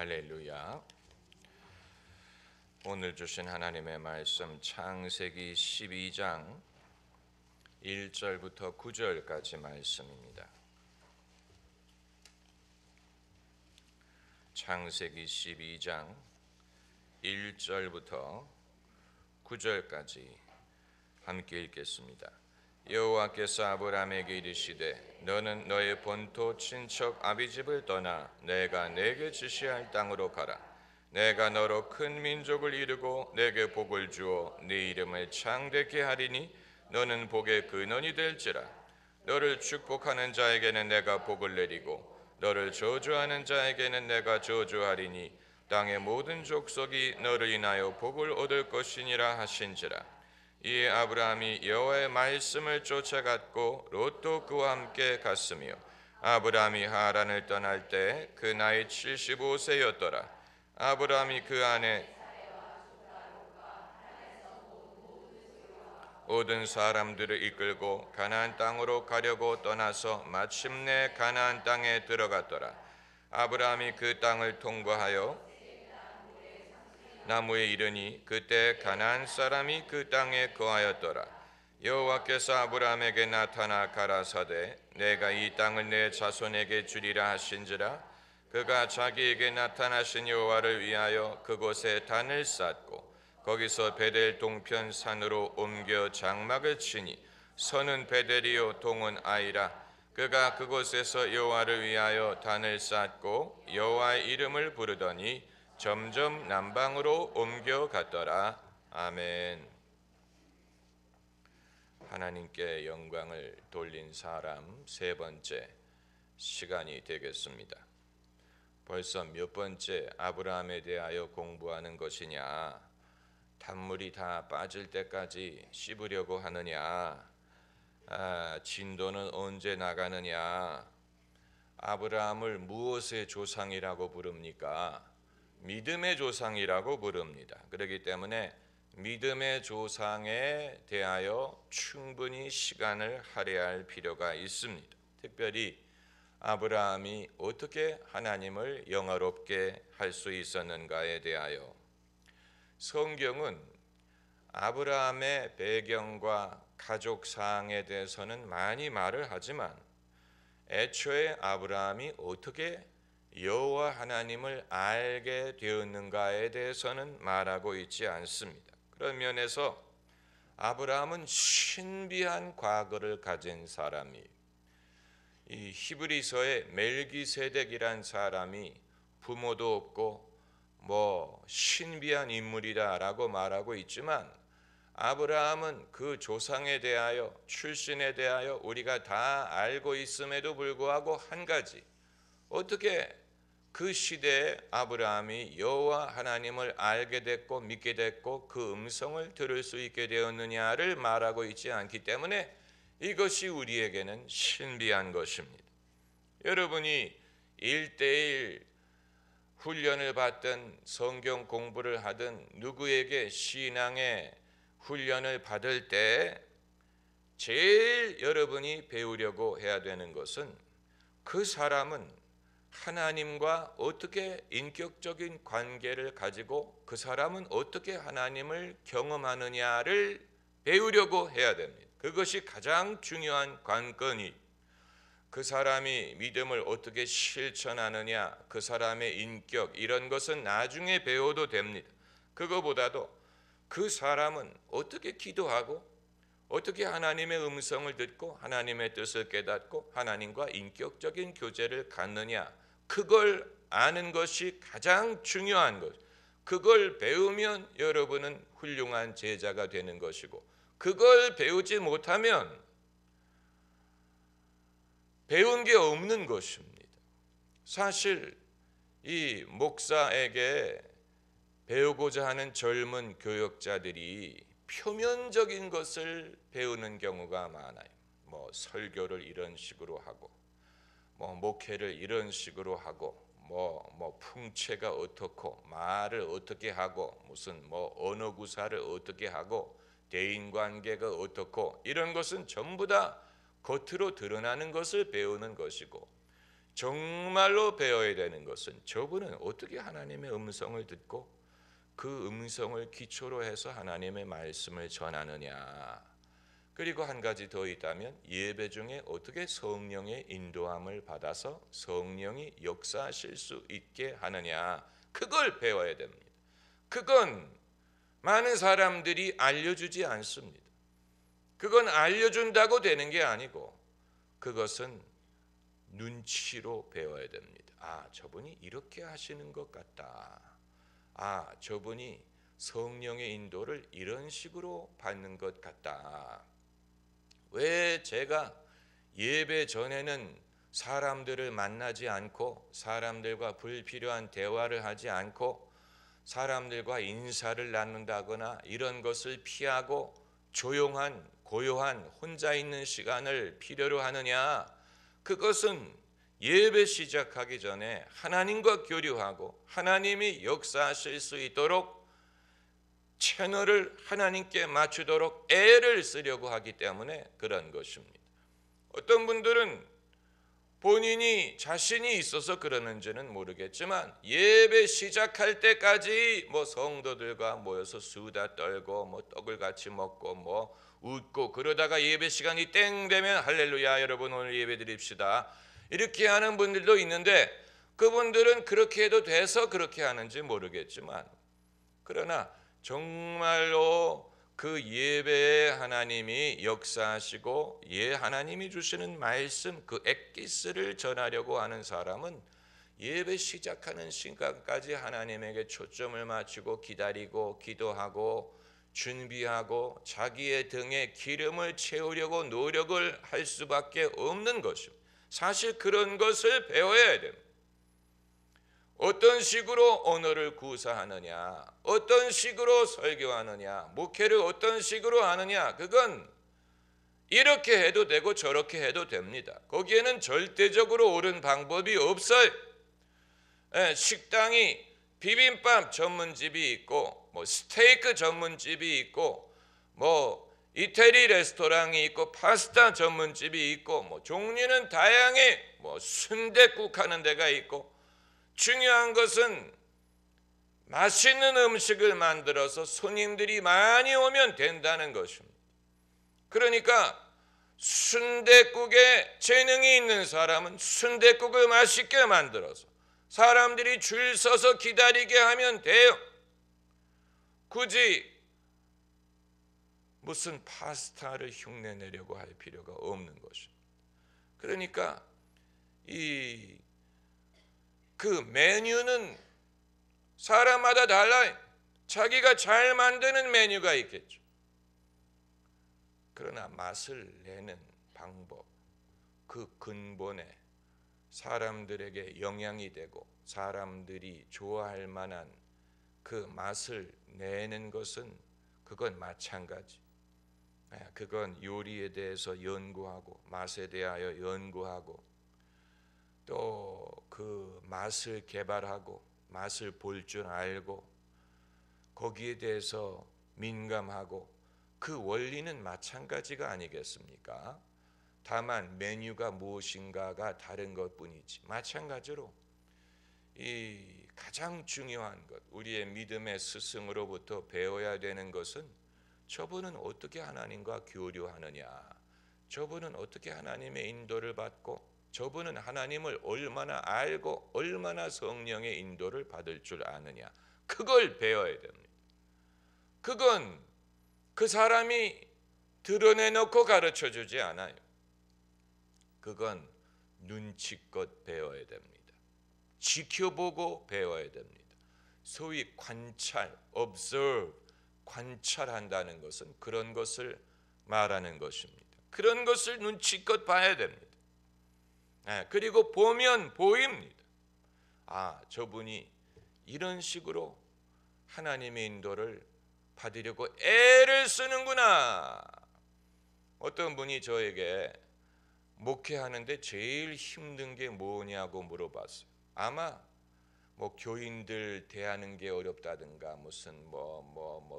할렐루야. 오늘 주신 하나님의 말씀 창세기 12장 1절부터 9절까지 말씀입니다. 창세기 12장 1절부터 9절까지 함께 읽겠습니다. 여호와께서 아브라함에게 이르시되 너는 너의 본토 친척 아비집을 떠나 내가 내게 지시할 땅으로 가라. 내가 너로 큰 민족을 이루고 내게 복을 주어 네 이름을 창대케 하리니 너는 복의 근원이 될지라. 너를 축복하는 자에게는 내가 복을 내리고 너를 저주하는 자에게는 내가 저주하리니 땅의 모든 족속이 너를 인하여 복을 얻을 것이니라 하신지라. 이에 아브라함이 여호와의 말씀을 쫓아갔고 롯도 그와 함께 갔으며 아브라함이 하란을 떠날 때 그 나이 75세였더라. 아브라함이 그 안에 모든 사람들을 이끌고 가나안 땅으로 가려고 떠나서 마침내 가나안 땅에 들어갔더라. 아브라함이 그 땅을 통과하여 나무에 이르니 그때 가나안 사람이 그 땅에 거하였더라. 여호와께서 아브라함에게 나타나 가라사대 내가 이 땅을 내 자손에게 주리라 하신지라. 그가 자기에게 나타나신 여호와를 위하여 그곳에 단을 쌓고 거기서 베델 동편 산으로 옮겨 장막을 치니 서는 베델이요 동은 아이라. 그가 그곳에서 여호와를 위하여 단을 쌓고 여호와의 이름을 부르더니 점점 남방으로 옮겨갔더라. 아멘. 하나님께 영광을 돌린 사람 세 번째 시간이 되겠습니다. 벌써 몇 번째 아브라함에 대하여 공부하는 것이냐? 단물이 다 빠질 때까지 씹으려고 하느냐? 진도는 언제 나가느냐? 아브라함을 무엇의 조상이라고 부릅니까? 믿음의 조상이라고 부릅니다. 그렇기 때문에 믿음의 조상에 대하여 충분히 시간을 할애할 필요가 있습니다. 특별히 아브라함이 어떻게 하나님을 영화롭게 할 수 있었는가에 대하여. 성경은 아브라함의 배경과 가족 사항에 대해서는 많이 말을 하지만 애초에 아브라함이 어떻게 여호와 하나님을 알게 되었는가에 대해서는 말하고 있지 않습니다. 그런 면에서 아브라함은 신비한 과거를 가진 사람이에요. 이 히브리서에 멜기세덱이란 사람이 부모도 없고 신비한 인물이다라고 말하고 있지만 아브라함은 그 조상에 대하여 출신에 대하여 우리가 다 알고 있음에도 불구하고 한 가지, 어떻게 그 시대에 아브라함이 여호와 하나님을 알게 됐고 믿게 됐고 그 음성을 들을 수 있게 되었느냐를 말하고 있지 않기 때문에 이것이 우리에게는 신비한 것입니다. 여러분이 1:1 훈련을 받든 성경 공부를 하든 누구에게 신앙의 훈련을 받을 때 제일 여러분이 배우려고 해야 되는 것은 그 사람은 하나님과 어떻게 인격적인 관계를 가지고 그 사람은 어떻게 하나님을 경험하느냐를 배우려고 해야 됩니다. 그것이 가장 중요한 관건이, 그 사람이 믿음을 어떻게 실천하느냐, 그 사람의 인격, 이런 것은 나중에 배워도 됩니다. 그거보다도 그 사람은 어떻게 기도하고 어떻게 하나님의 음성을 듣고 하나님의 뜻을 깨닫고 하나님과 인격적인 교제를 갖느냐, 그걸 아는 것이 가장 중요한 것. 그걸 배우면 여러분은 훌륭한 제자가 되는 것이고, 그걸 배우지 못하면 배운 게 없는 것입니다. 사실 이 목사에게 배우고자 하는 젊은 교역자들이 표면적인 것을 배우는 경우가 많아요. 설교를 이런 식으로 하고, 목회를 이런 식으로 하고, 풍채가 어떻고, 말을 어떻게 하고, 무슨 언어 구사를 어떻게 하고, 대인관계가 어떻고, 이런 것은 전부 다 겉으로 드러나는 것을 배우는 것이고, 정말로 배워야 되는 것은 저분은 어떻게 하나님의 음성을 듣고 그 음성을 기초로 해서 하나님의 말씀을 전하느냐. 그리고 한 가지 더 있다면 예배 중에 어떻게 성령의 인도함을 받아서 성령이 역사하실 수 있게 하느냐. 그걸 배워야 됩니다. 그건 많은 사람들이 알려주지 않습니다. 그건 알려준다고 되는 게 아니고 그것은 눈치로 배워야 됩니다. 아, 저분이 이렇게 하시는 것 같다. 아, 저분이 성령의 인도를 이런 식으로 받는 것 같다. 왜 제가 예배 전에는 사람들을 만나지 않고 사람들과 불필요한 대화를 하지 않고 사람들과 인사를 나눈다거나 이런 것을 피하고 조용한 고요한 혼자 있는 시간을 필요로 하느냐? 그것은 예배 시작하기 전에 하나님과 교류하고 하나님이 역사하실 수 있도록 채널을 하나님께 맞추도록 애를 쓰려고 하기 때문에 그런 것입니다. 어떤 분들은 본인이 자신이 있어서 그러는지는 모르겠지만 예배 시작할 때까지 성도들과 모여서 수다 떨고 떡을 같이 먹고 웃고 그러다가 예배 시간이 땡 되면 할렐루야 여러분 오늘 예배 드립시다 이렇게 하는 분들도 있는데 그분들은 그렇게 해도 돼서 그렇게 하는지 모르겠지만 그러나 정말로 그 예배에 하나님이 역사하시고 하나님이 주시는 말씀 그 엑기스를 전하려고 하는 사람은 예배 시작하는 시간까지 하나님에게 초점을 맞추고 기다리고 기도하고 준비하고 자기의 등에 기름을 채우려고 노력을 할 수밖에 없는 것입니다. 사실 그런 것을 배워야 됩니다. 어떤 식으로 언어를 구사하느냐, 어떤 식으로 설교하느냐, 목회를 어떤 식으로 하느냐, 그건 이렇게 해도 되고 저렇게 해도 됩니다. 거기에는 절대적으로 옳은 방법이 없어요. 식당이 비빔밥 전문집이 있고 스테이크 전문집이 있고 이태리 레스토랑이 있고 파스타 전문집이 있고 종류는 다양해. 순댓국 하는 데가 있고 중요한 것은 맛있는 음식을 만들어서 손님들이 많이 오면 된다는 것입니다. 그러니까 순댓국에 재능이 있는 사람은 순댓국을 맛있게 만들어서 사람들이 줄 서서 기다리게 하면 돼요. 굳이 무슨 파스타를 흉내내려고 할 필요가 없는 것입니다. 그러니까 그 메뉴는 사람마다 달라요. 자기가 잘 만드는 메뉴가 있겠죠. 그러나 맛을 내는 방법, 그 근본에 사람들에게 영향이 되고 사람들이 좋아할 만한 그 맛을 내는 것은 그건 마찬가지. 그건 요리에 대해서 연구하고 맛에 대하여 연구하고 또 그 맛을 개발하고 맛을 볼 줄 알고 거기에 대해서 민감하고 그 원리는 마찬가지가 아니겠습니까? 다만 메뉴가 무엇인가가 다른 것뿐이지. 마찬가지로 이 가장 중요한 것, 우리의 믿음의 스승으로부터 배워야 되는 것은 저분은 어떻게 하나님과 교류하느냐, 저분은 어떻게 하나님의 인도를 받고 저분은 하나님을 얼마나 알고 얼마나 성령의 인도를 받을 줄 아느냐, 그걸 배워야 됩니다. 그건 그 사람이 드러내놓고 가르쳐주지 않아요. 그건 눈치껏 배워야 됩니다. 지켜보고 배워야 됩니다. 소위 관찰, observe, 관찰한다는 것은 그런 것을 말하는 것입니다. 그런 것을 눈치껏 봐야 됩니다. 그리고 보면 보입니다. 아, 저분이 이런 식으로 하나님의 인도를 받으려고 애를 쓰는구나. 어떤 분이 저에게 목회하는데 제일 힘든 게 뭐냐고 물어봤어요. 아마 교인들 대하는 게 어렵다든가 무슨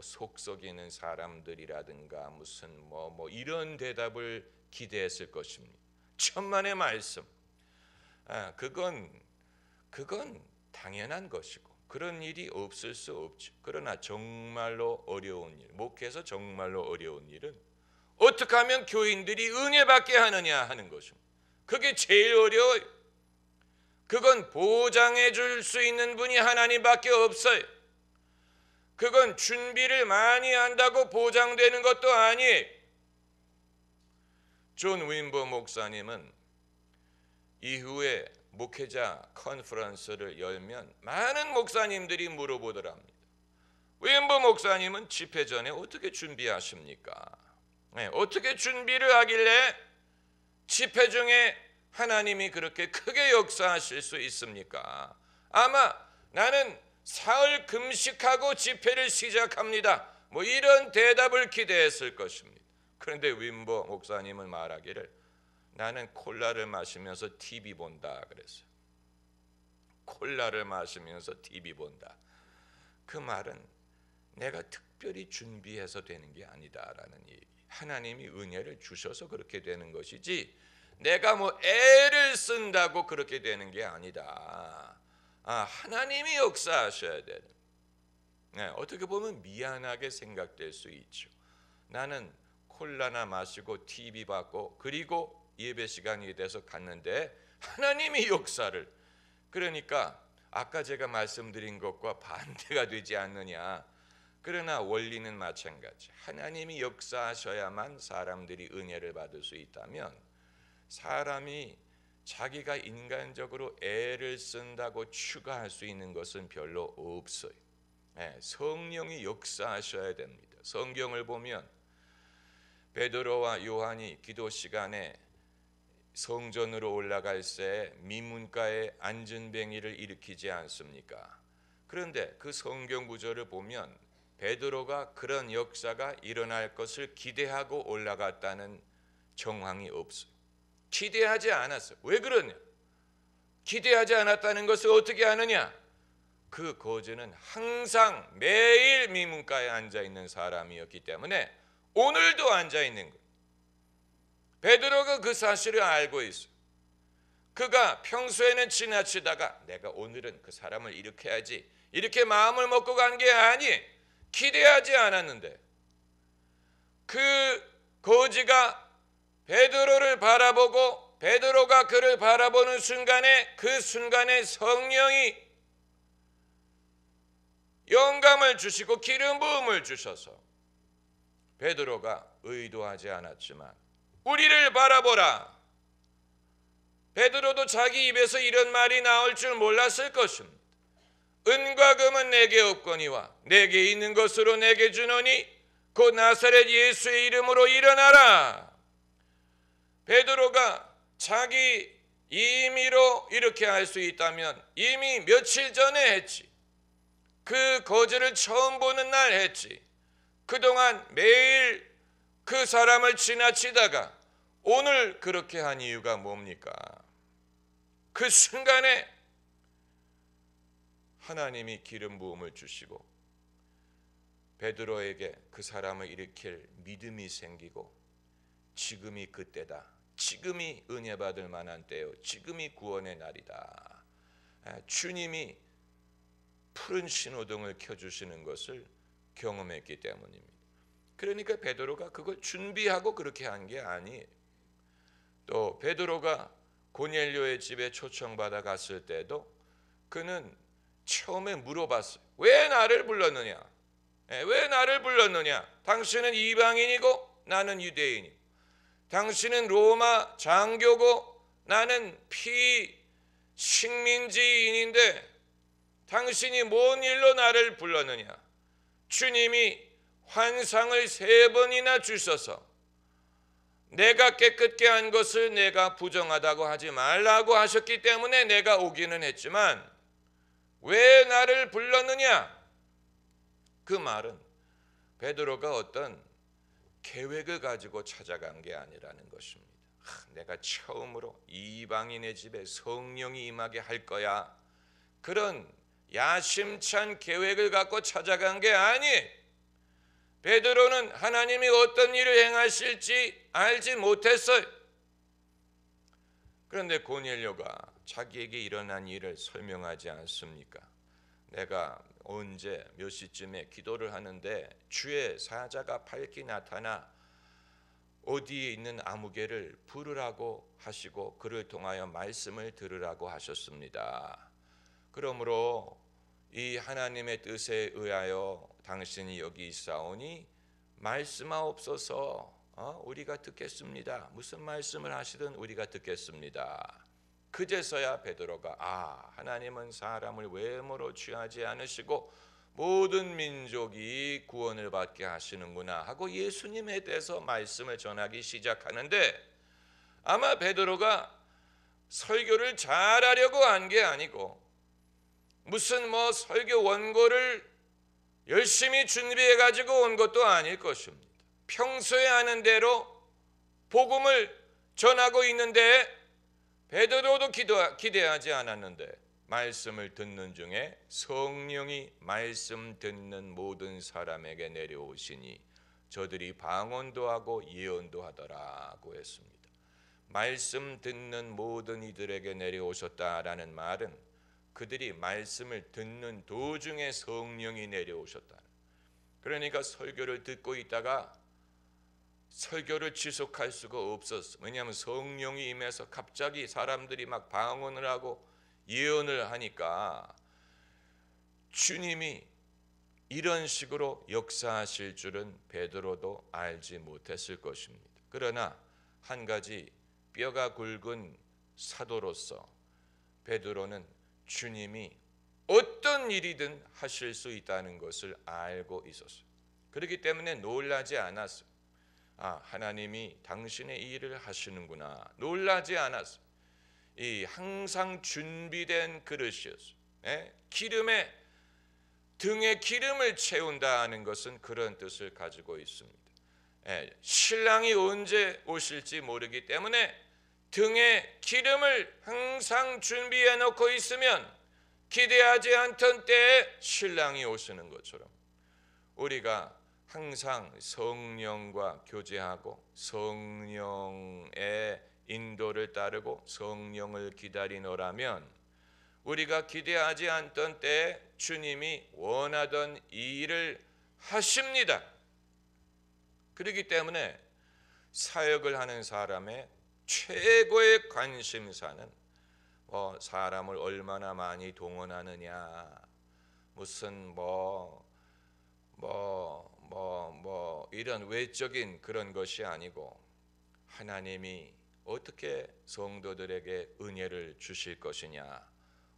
속 썩이는 사람들이라든가 무슨 이런 대답을 기대했을 것입니다. 천만의 말씀. 그건 당연한 것이고 그런 일이 없을 수 없죠. 그러나 정말로 어려운 일, 목회에서 정말로 어려운 일은 어떻게 하면 교인들이 은혜 받게 하느냐 하는 것입니다. 그게 제일 어려워요. 그건 보장해 줄 수 있는 분이 하나님밖에 없어요. 그건 준비를 많이 한다고 보장되는 것도 아니에요. 존 윈버 목사님은 이후에 목회자 컨퍼런스를 열면 많은 목사님들이 물어보더랍니다. 윈버 목사님은 집회 전에 어떻게 준비하십니까? 어떻게 준비를 하길래 집회 중에 하나님이 그렇게 크게 역사하실 수 있습니까? 아마 나는 사흘 금식하고 집회를 시작합니다. 뭐 이런 대답을 기대했을 것입니다. 그런데 윈버 목사님은 말하기를 나는 콜라를 마시면서 TV 본다 그랬어요. 콜라를 마시면서 TV 본다. 그 말은 내가 특별히 준비해서 되는 게 아니다라는 얘기. 하나님이 은혜를 주셔서 그렇게 되는 것이지 내가 뭐 애를 쓴다고 그렇게 되는 게 아니다. 하나님이 역사하셔야 되는. 어떻게 보면 미안하게 생각될 수 있죠. 나는 콜라나 마시고 TV 받고 그리고 예배 시간이 돼서 갔는데 하나님이 역사를, 그러니까 아까 제가 말씀드린 것과 반대가 되지 않느냐. 그러나 원리는 마찬가지. 하나님이 역사하셔야만 사람들이 은혜를 받을 수 있다면 사람이 자기가 인간적으로 애를 쓴다고 추가할 수 있는 것은 별로 없어요. 성령이 역사하셔야 됩니다. 성경을 보면 베드로와 요한이 기도 시간에 성전으로 올라갈 때 미문가에 안전뱅이를 일으키지 않습니까? 그런데 그 성경 구절을 보면 베드로가 그런 역사가 일어날 것을 기대하고 올라갔다는 정황이 없어요. 기대하지 않았어요. 왜 그러냐? 기대하지 않았다는 것을 어떻게 아느냐? 그 거지는 항상 매일 미문가에 앉아있는 사람이었기 때문에 오늘도 앉아있는 거예요. 베드로가 그 사실을 알고 있어요. 그가 평소에는 지나치다가 내가 오늘은 그 사람을 일으켜야지 이렇게 마음을 먹고 간 게 아니에요. 기대하지 않았는데 그 거지가 베드로를 바라보고 베드로가 그를 바라보는 순간에 그 순간에 성령이 영감을 주시고 기름 부음을 주셔서 베드로가 의도하지 않았지만 우리를 바라보라. 베드로도 자기 입에서 이런 말이 나올 줄 몰랐을 것입니다. 은과 금은 내게 없거니와 내게 있는 것으로 내게 주노니 곧 나사렛 예수의 이름으로 일어나라. 베드로가 자기 임의로 이렇게 할 수 있다면 이미 며칠 전에 했지. 그 거지를 처음 보는 날 했지. 그동안 매일 그 사람을 지나치다가 오늘 그렇게 한 이유가 뭡니까? 그 순간에 하나님이 기름 부음을 주시고 베드로에게 그 사람을 일으킬 믿음이 생기고 지금이 그때다. 지금이 은혜 받을 만한 때요. 지금이 구원의 날이다. 주님이 푸른 신호등을 켜주시는 것을 경험했기 때문입니다. 그러니까 베드로가 그걸 준비하고 그렇게 한 게 아니에요. 또 베드로가 고넬료의 집에 초청받아 갔을 때도 그는 처음에 물어봤어요. 왜 나를 불렀느냐? 왜 나를 불렀느냐? 당신은 이방인이고 나는 유대인이고 당신은 로마 장교고 나는 피식민지인인데 당신이 뭔 일로 나를 불렀느냐? 주님이 환상을 3번이나 주셔서 내가 깨끗게 한 것을 내가 부정하다고 하지 말라고 하셨기 때문에 내가 오기는 했지만 왜 나를 불렀느냐? 그 말은 베드로가 어떤 계획을 가지고 찾아간 게 아니라는 것입니다. 내가 처음으로 이방인의 집에 성령이 임하게 할 거야. 그런 야심찬 계획을 갖고 찾아간 게 아니에요. 베드로는 하나님이 어떤 일을 행하실지 알지 못했어요. 그런데 고넬료가 자기에게 일어난 일을 설명하지 않습니까? 내가 언제 몇 시쯤에 기도를 하는데 주의 사자가 밝게 나타나 어디에 있는 아무개를 부르라고 하시고 그를 통하여 말씀을 들으라고 하셨습니다. 그러므로 이 하나님의 뜻에 의하여 당신이 여기 있사오니 말씀하옵소서. 우리가 듣겠습니다. 무슨 말씀을 하시든 우리가 듣겠습니다. 그제서야 베드로가 하나님은 사람을 외모로 취하지 않으시고 모든 민족이 구원을 받게 하시는구나 하고 예수님에 대해서 말씀을 전하기 시작하는데, 아마 베드로가 설교를 잘하려고 한 게 아니고 무슨 설교 원고를 열심히 준비해 가지고 온 것도 아닐 것입니다. 평소에 하는 대로 복음을 전하고 있는데 베드로도 기대하지 않았는데 말씀을 듣는 중에 성령이 말씀 듣는 모든 사람에게 내려오시니 저들이 방언도 하고 예언도 하더라고 했습니다. 말씀 듣는 모든 이들에게 내려오셨다라는 말은 그들이 말씀을 듣는 도중에 성령이 내려오셨다. 그러니까 설교를 듣고 있다가 설교를 지속할 수가 없었어. 왜냐하면 성령이 임해서 갑자기 사람들이 막 방언을 하고 예언을 하니까 주님이 이런 식으로 역사하실 줄은 베드로도 알지 못했을 것입니다. 그러나 한 가지 뼈가 굵은 사도로서 베드로는 주님이 어떤 일이든 하실 수 있다는 것을 알고 있었어요. 그렇기 때문에 놀라지 않았어요. 하나님이 당신의 일을 하시는구나. 놀라지 않았어요. 이 항상 준비된 그릇이었어요. 기름에 등에 기름을 채운다는 것은 그런 뜻을 가지고 있습니다. 신랑이 언제 오실지 모르기 때문에 등에 기름을 항상 준비해 놓고 있으면 기대하지 않던 때에 신랑이 오시는 것처럼 우리가 항상 성령과 교제하고 성령의 인도를 따르고 성령을 기다리노라면 우리가 기대하지 않던 때에 주님이 원하던 일을 하십니다. 그렇기 때문에 사역을 하는 사람의 최고의 관심사는 사람을 얼마나 많이 동원하느냐, 무슨 이런 외적인 그런 것이 아니고 하나님이 어떻게 성도들에게 은혜를 주실 것이냐,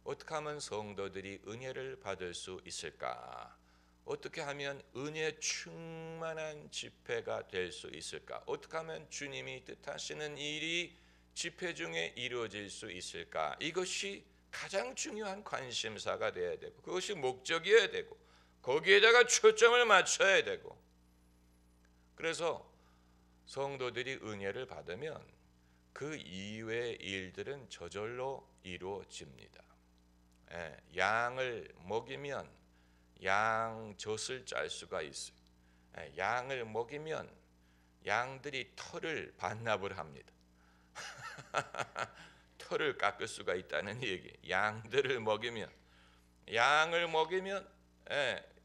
어떻게 하면 성도들이 은혜를 받을 수 있을까, 어떻게 하면 은혜 충만한 집회가 될 수 있을까, 어떻게 하면 주님이 뜻하시는 일이 집회 중에 이루어질 수 있을까, 이것이 가장 중요한 관심사가 되어야 되고 그것이 목적이어야 되고 거기에다가 초점을 맞춰야 되고, 그래서 성도들이 은혜를 받으면 그 이외의 일들은 저절로 이루어집니다. 양을 먹이면 양젖을 짤 수가 있어요. 양을 먹이면 양들이 털을 반납을 합니다. 털을 깎을 수가 있다는 얘기. 양을 먹이면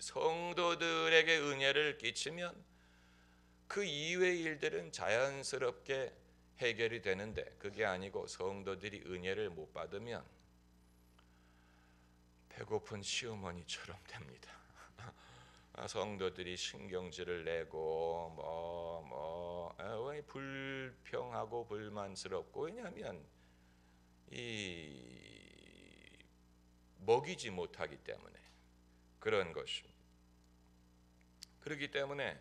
성도들에게 은혜를 끼치면 그 이외의 일들은 자연스럽게 해결이 되는데, 그게 아니고 성도들이 은혜를 못 받으면 배고픈 시어머니처럼 됩니다. 성도들이 신경질을 내고 왜 불평하고 불만스럽고, 왜냐하면 먹이지 못하기 때문에 그런 것입니다. 그렇기 때문에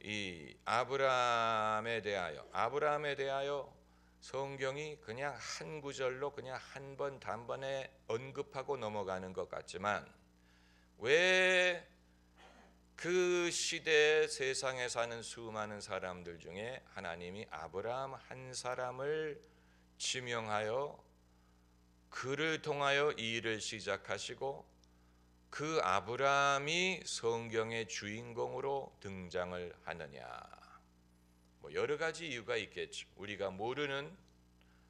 이 아브라함에 대하여 성경이 그냥 한 구절로 그냥 한 번 단번에 언급하고 넘어가는 것 같지만, 왜 그 시대 세상에 사는 수많은 사람들 중에 하나님이 아브라함 한 사람을 지명하여 그를 통하여 이 일을 시작하시고 그 아브라함이 성경의 주인공으로 등장을 하느냐, 여러 가지 이유가 있겠죠. 우리가 모르는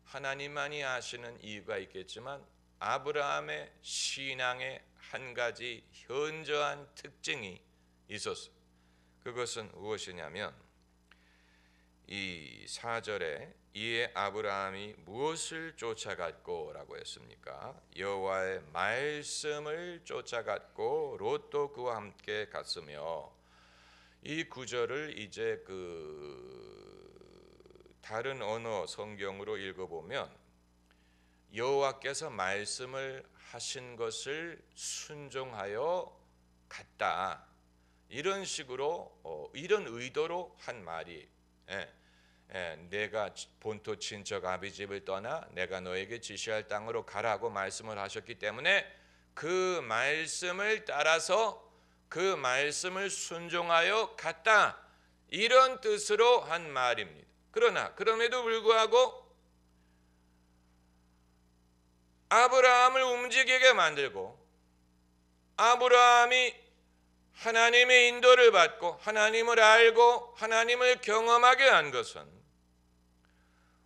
하나님만이 아시는 이유가 있겠지만 아브라함의 신앙의 한 가지 현저한 특징이 있었어요. 그것은 무엇이냐면 이 4절에 이에 아브라함이 무엇을 쫓아갔고 라고 했습니까? 여호와의 말씀을 쫓아갔고 롯도 그와 함께 갔으며, 이 구절을 이제 다른 언어 성경으로 읽어보면 여호와께서 말씀을 하신 것을 순종하여 갔다, 이런 식으로 이런 의도로 한 말이, 내가 본토 친척 아비 집을 떠나 내가 너에게 지시할 땅으로 가라고 말씀을 하셨기 때문에 그 말씀을 따라서 그 말씀을 순종하여 갔다, 이런 뜻으로 한 말입니다. 그러나 그럼에도 불구하고 아브라함을 움직이게 만들고 아브라함이 하나님의 인도를 받고 하나님을 알고 하나님을 경험하게 한 것은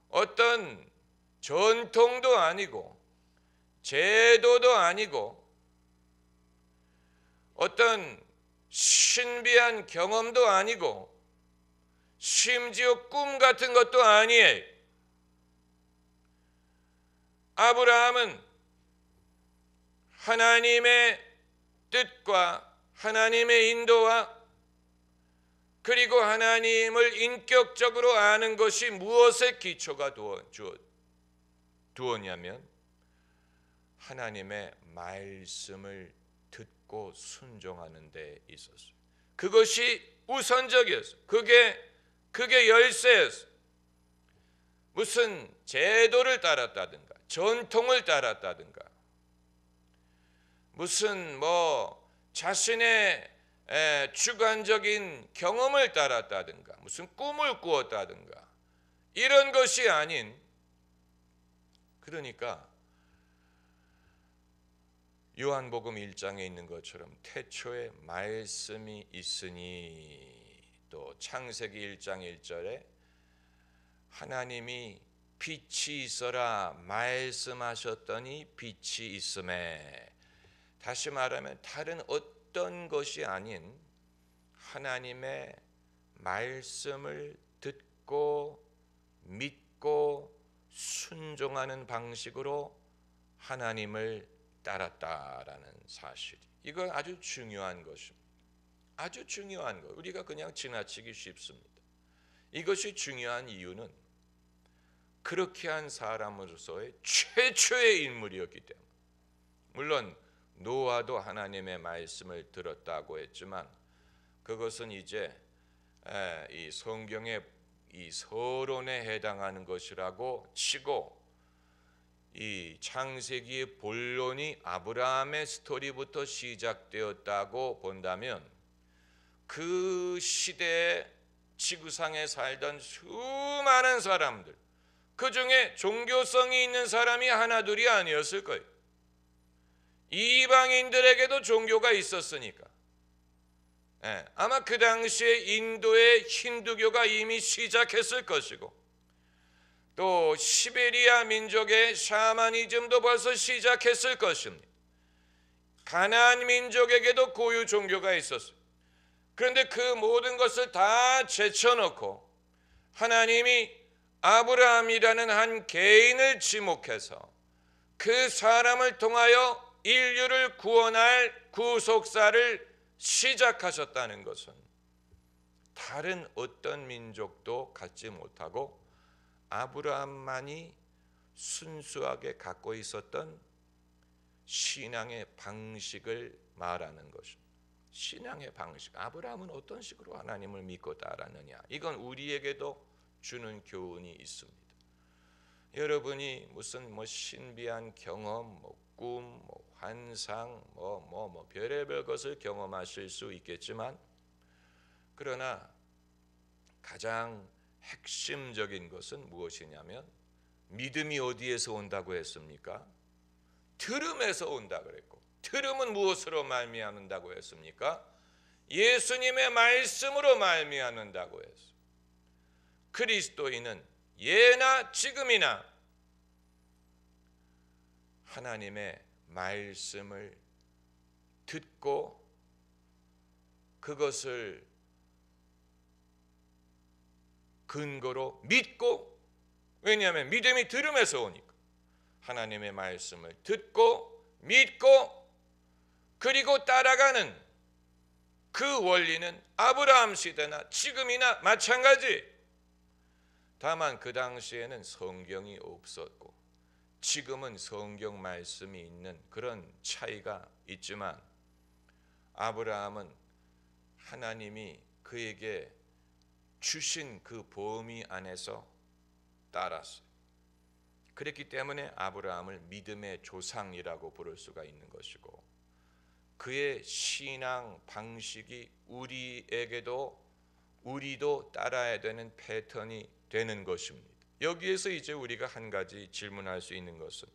어떤 전통도 아니고 제도도 아니고 어떤 신비한 경험도 아니고 심지어 꿈 같은 것도 아니에요. 아브라함은 하나님의 뜻과 하나님의 인도와 그리고 하나님을 인격적으로 아는 것이 무엇에 기초가 두었냐면 하나님의 말씀을 듣고 순종하는 데 있었어요. 그것이 우선적이었어요. 그게 열쇠였어요. 무슨 제도를 따랐다든가 전통을 따랐다든가 무슨 자신의 주관적인 경험을 따랐다든가 무슨 꿈을 꾸었다든가 이런 것이 아닌, 그러니까 요한복음 1장에 있는 것처럼 태초에 말씀이 있으니, 또 창세기 1장 1절에 하나님이 빛이 있어라 말씀하셨더니 빛이 있음에, 다시 말하면 다른 어떤 것이 아닌 하나님의 말씀을 듣고 믿고 순종하는 방식으로 하나님을 따랐다라는 사실, 이건 아주 중요한 것입니다. 아주 중요한 것, 우리가 그냥 지나치기 쉽습니다. 이것이 중요한 이유는 그렇게 한 사람으로서의 최초의 인물이었기 때문에, 물론 노아도 하나님의 말씀을 들었다고 했지만 그것은 이제 이 성경의 이 서론에 해당하는 것이라고 치고, 이 창세기의 본론이 아브라함의 스토리부터 시작되었다고 본다면 그 시대에 지구상에 살던 수많은 사람들, 그 중에 종교성이 있는 사람이 하나둘이 아니었을 거예요. 이방인들에게도 종교가 있었으니까. 아마 그 당시에 인도의 힌두교가 이미 시작했을 것이고, 또 시베리아 민족의 샤머니즘도 벌써 시작했을 것입니다. 가나안 민족에게도 고유 종교가 있었어요. 그런데 그 모든 것을 다 제쳐놓고 하나님이 아브라함이라는 한 개인을 지목해서 그 사람을 통하여 인류를 구원할 구속사를 시작하셨다는 것은 다른 어떤 민족도 갖지 못하고 아브라함만이 순수하게 갖고 있었던 신앙의 방식을 말하는 것입니다. 신앙의 방식, 아브라함은 어떤 식으로 하나님을 믿고 따랐느냐, 이건 우리에게도 주는 교훈이 있습니다. 여러분이 무슨 신비한 경험, 꿈, 환상, 별의별 것을 경험하실 수 있겠지만, 그러나 가장 핵심적인 것은 무엇이냐면 믿음이 어디에서 온다고 했습니까? 들음에서 온다 그랬고, 들음은 무엇으로 말미암는다고 했습니까? 예수님의 말씀으로 말미암는다고 했어요. 그리스도인은 예나 지금이나 하나님의 말씀을 듣고 그것을 근거로 믿고, 왜냐하면 믿음이 들음에서 오니까 하나님의 말씀을 듣고 믿고 그리고 따라가는 그 원리는 아브라함 시대나 지금이나 마찬가지. 다만 그 당시에는 성경이 없었고 지금은 성경 말씀이 있는 그런 차이가 있지만, 아브라함은 하나님이 그에게 주신 그 범위 안에서 따랐어요. 그렇기 때문에 아브라함을 믿음의 조상이라고 부를 수가 있는 것이고, 그의 신앙 방식이 우리도 따라야 되는 패턴이 되는 것입니다. 여기에서 이제 우리가 한 가지 질문할 수 있는 것은,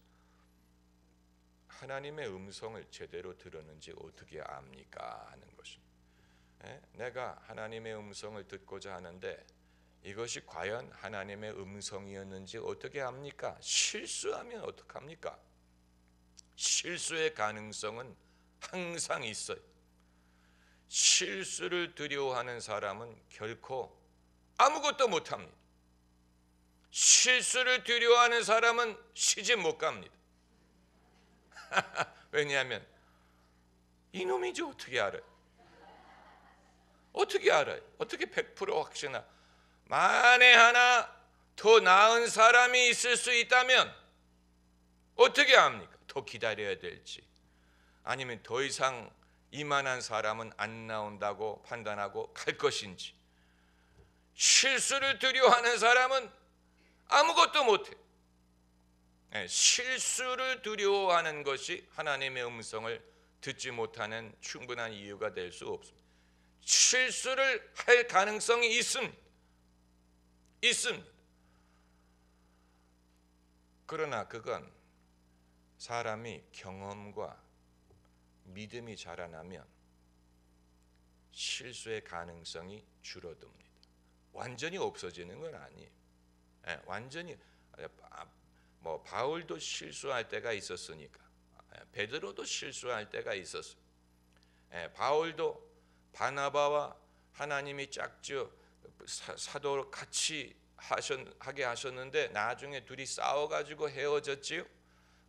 하나님의 음성을 제대로 들었는지 어떻게 압니까 하는 것입니다. 내가 하나님의 음성을 듣고자 하는데 이것이 과연 하나님의 음성이었는지 어떻게 압니까? 실수하면 어떡합니까? 실수의 가능성은 항상 있어요. 실수를 두려워하는 사람은 결코 아무것도 못합니다. 실수를 두려워하는 사람은 시집 못 갑니다. 왜냐하면 이놈이지 어떻게 알아요? 어떻게 알아요? 어떻게 100% 확신하? 만에 하나 더 나은 사람이 있을 수 있다면 어떻게 압니까? 더 기다려야 될지, 아니면 더 이상 이만한 사람은 안 나온다고 판단하고 갈 것인지. 실수를 두려워하는 사람은 아무것도 못해. 실수를 두려워하는 것이 하나님의 음성을 듣지 못하는 충분한 이유가 될 수 없습니다. 실수를 할 가능성이 있습니다. 그러나 그건 사람이 경험과 믿음이 자라나면 실수의 가능성이 줄어듭니다. 완전히 없어지는 건 아니에요. 완전히 바울도 실수할 때가 있었으니까, 베드로도 실수할 때가 있었어요. 바울도 바나바와 하나님이 짝지어 사도로 같이 하게 하셨는데 나중에 둘이 싸워가지고 헤어졌지요.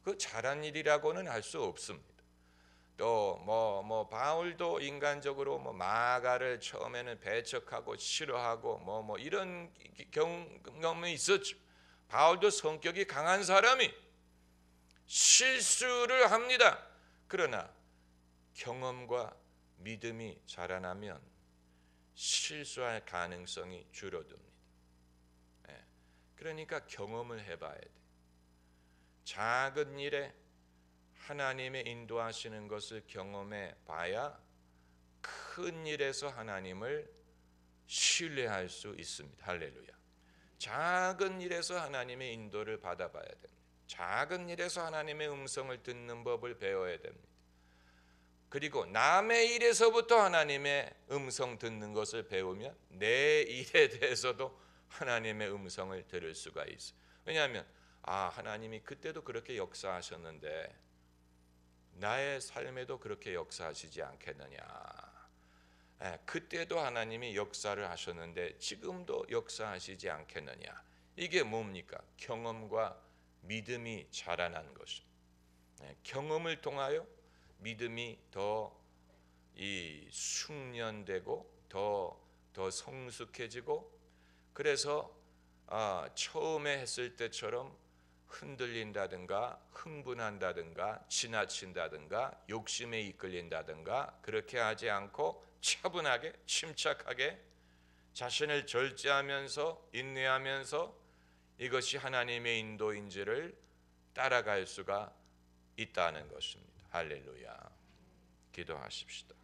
그 잘한 일이라고는 할 수 없습니다. 또 바울도 인간적으로 마가를 처음에는 배척하고 싫어하고 이런 경험이 있었죠. 바울도 성격이 강한 사람이 실수를 합니다. 그러나 경험과 믿음이 자라나면 실수할 가능성이 줄어듭니다. 그러니까 경험을 해봐야 돼. 작은 일에 하나님의 인도하시는 것을 경험해 봐야 큰 일에서 하나님을 신뢰할 수 있습니다. 할렐루야. 작은 일에서 하나님의 인도를 받아봐야 됩니다. 작은 일에서 하나님의 음성을 듣는 법을 배워야 됩니다. 그리고 남의 일에서부터 하나님의 음성 듣는 것을 배우면 내 일에 대해서도 하나님의 음성을 들을 수가 있어요. 왜냐하면 하나님이 그때도 그렇게 역사하셨는데 나의 삶에도 그렇게 역사하시지 않겠느냐. 그때도 하나님이 역사를 하셨는데 지금도 역사하시지 않겠느냐. 이게 뭡니까? 경험과 믿음이 자라난 것입니다. 경험을 통하여 믿음이 더 숙련되고 더 성숙해지고, 그래서 처음에 했을 때처럼 흔들린다든가 흥분한다든가 지나친다든가 욕심에 이끌린다든가 그렇게 하지 않고 차분하게 침착하게 자신을 절제하면서 인내하면서 이것이 하나님의 인도인지를 따라갈 수가 있다는 것입니다. 할렐루야. 기도하십시다.